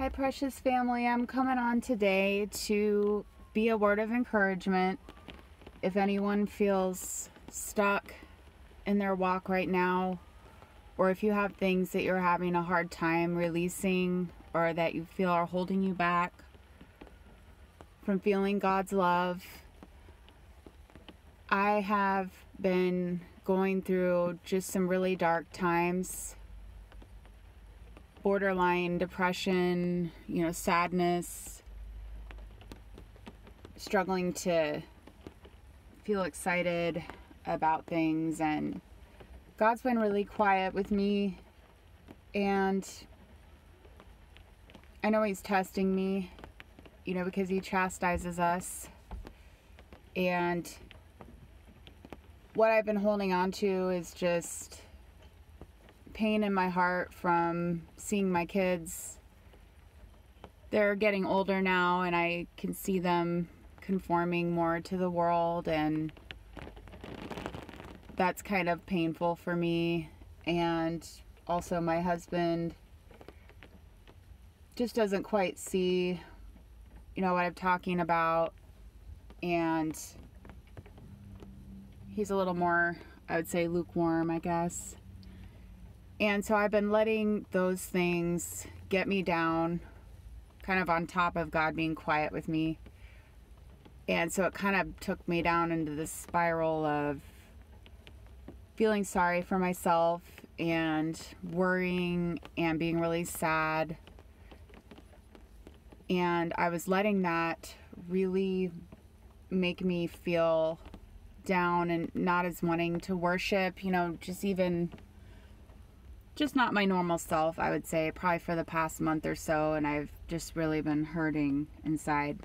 Hi, precious family. I'm coming on today to be a word of encouragement. If anyone feels stuck in their walk right now, or if you have things that you're having a hard time releasing, or that you feel are holding you back from feeling God's love, I have been going through just some really dark times. Borderline depression, sadness, struggling to feel excited about things, and God's been really quiet with me, and I know He's testing me, because He chastises us, and what I've been holding on to is just pain in my heart from seeing my kids. They're getting older now, and I can see them conforming more to the world, and that's kind of painful for me. And also my husband just doesn't quite see, what I'm talking about, and he's a little more, I would say, lukewarm, I guess. And so I've been letting those things get me down, kind of on top of God being quiet with me. And so it kind of took me down into this spiral of feeling sorry for myself and worrying and being really sad. And I was letting that really make me feel down and not as wanting to worship, just not my normal self, I would say, probably for the past month or so, and I've just really been hurting inside.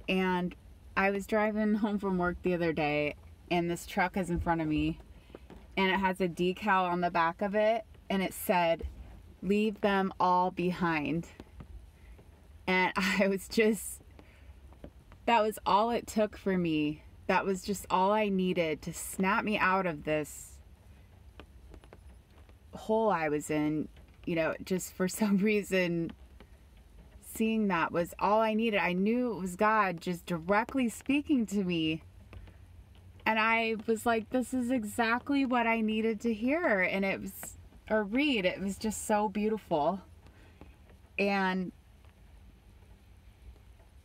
And I was driving home from work the other day, and this truck is in front of me, and it has a decal on the back of it, and it said, "Leave them all behind." And that was all it took for me. That was just all I needed to snap me out of this hole I was in, just for some reason. Seeing that was all I needed. I knew it was God just directly speaking to me. And I was like, this is exactly what I needed to hear. And it was just so beautiful. And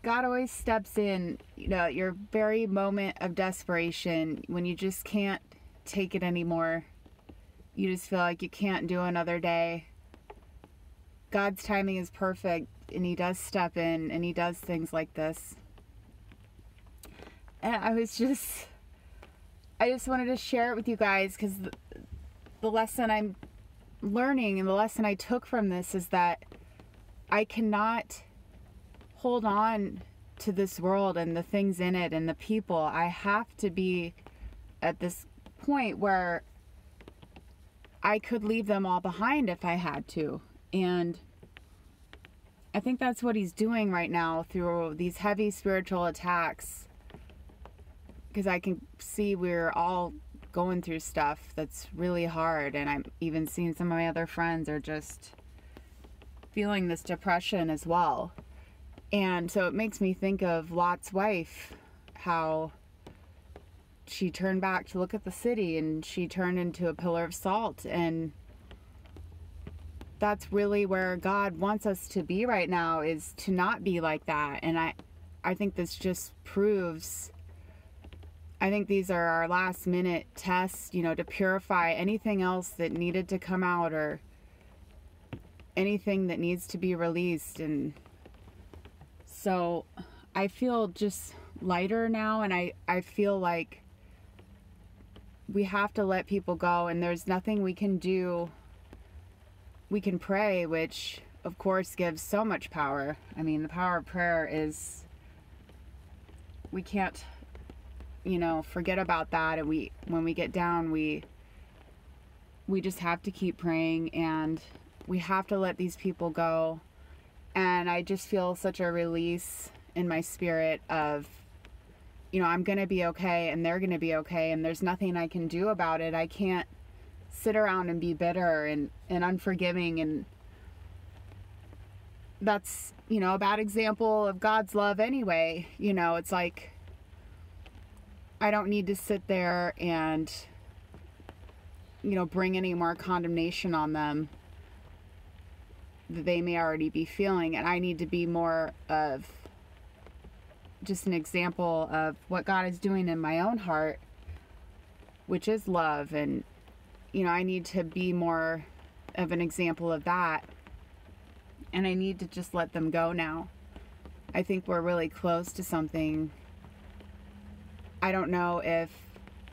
God always steps in, at your very moment of desperation, when you just can't take it anymore. You just feel like you can't do another day. God's timing is perfect, and He does step in, and He does things like this. And I just wanted to share it with you guys, because the lesson I'm learning and the lesson I took from this is that I cannot hold on to this world and the things in it and the people. I have to be at this point where I could leave them all behind if I had to. And I think that's what He's doing right now through these heavy spiritual attacks. Because I can see we're all going through stuff that's really hard. And I'm even seeing some of my other friends are just feeling this depression as well. And so it makes me think of Lot's wife, how she turned back to look at the city and she turned into a pillar of salt. And that's really where God wants us to be right now, is to not be like that. And I think this just proves, I think these are our last minute tests, to purify anything else that needed to come out, or anything that needs to be released. And so I feel just lighter now, and I feel like we have to let people go, and there's nothing we can do. We can pray, which of course gives so much power. I mean, the power of prayer is, we can't, forget about that. And when we get down, we just have to keep praying, and we have to let these people go. And I just feel such a release in my spirit of, I'm going to be okay, and they're going to be okay, and there's nothing I can do about it. I can't sit around and be bitter and unforgiving and that's, you know, a bad example of God's love anyway. You know, it's like, I don't need to sit there and, you know, bring any more condemnation on them that they may already be feeling. And I need to be more of just an example of what God is doing in my own heart, which is love. And, you know, I need to be more of an example of that. And I need to just let them go now. I think we're really close to something. I don't know if,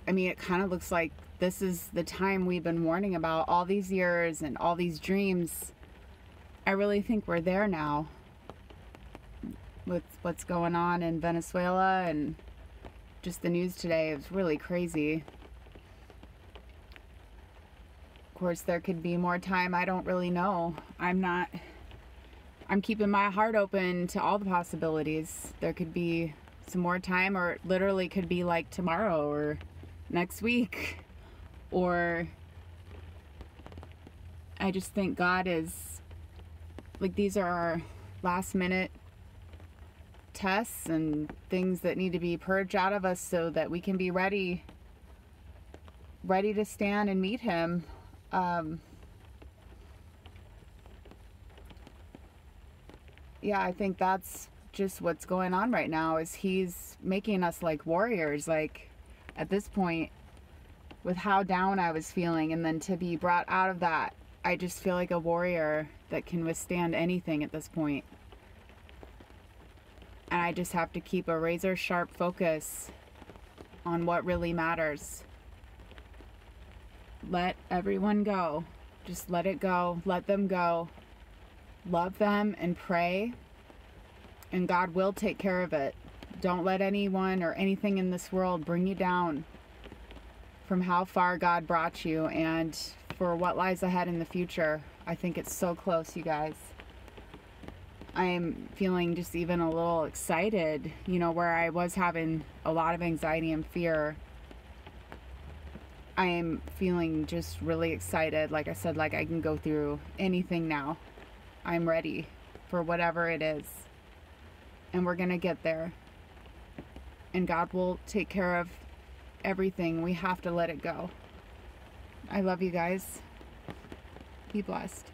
I mean, it kind of looks like this is the time we've been warning about all these years and all these dreams. I really think we're there now with what's going on in Venezuela, and just the news today is really crazy. Of course, there could be more time. I don't really know. I'm keeping my heart open to all the possibilities. There could be some more time, or it literally could be like tomorrow or next week. Or I just think God is, like, these are our last minute tests and things that need to be purged out of us so that we can be ready to stand and meet him. Yeah, I think that's just what's going on right now, is he's making us like warriors. Like, at this point, with how down I was feeling, and then to be brought out of that, I just feel like a warrior that can withstand anything at this point. And I just have to keep a razor sharp focus on what really matters. Let everyone go. Just let it go. Let them go. Love them and pray. And God will take care of it. Don't let anyone or anything in this world bring you down from how far God brought you and for what lies ahead in the future. I think it's so close, you guys. I am feeling just even a little excited, you know, where I was having a lot of anxiety and fear. I am feeling just really excited. Like I said, like I can go through anything now. I'm ready for whatever it is. And we're going to get there. And God will take care of everything. We have to let it go. I love you guys. Be blessed.